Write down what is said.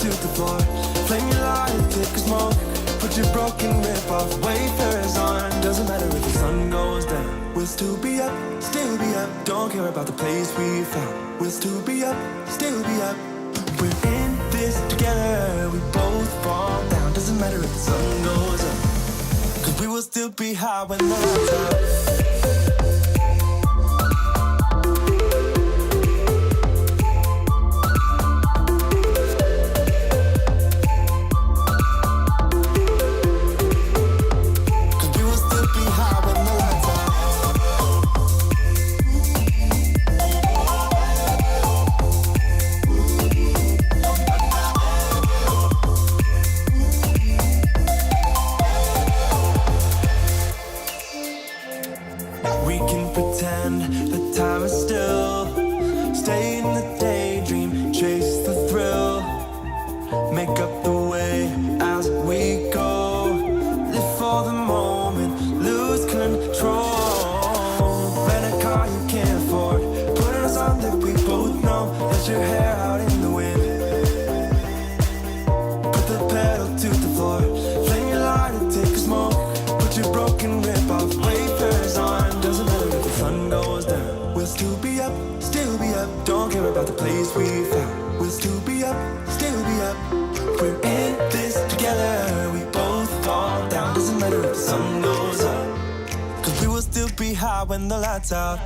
to the floor. Flame your light, thick as smoke. Put your broken rip off, wafers on. Doesn't matter if the sun goes down. We'll still be up, still be up. Don't care about the place we found. We'll still be up, still be up. We're in this together, we both fall down. Doesn't matter if the sun goes up, 'cause we will still be high when the lights out. When the lights out.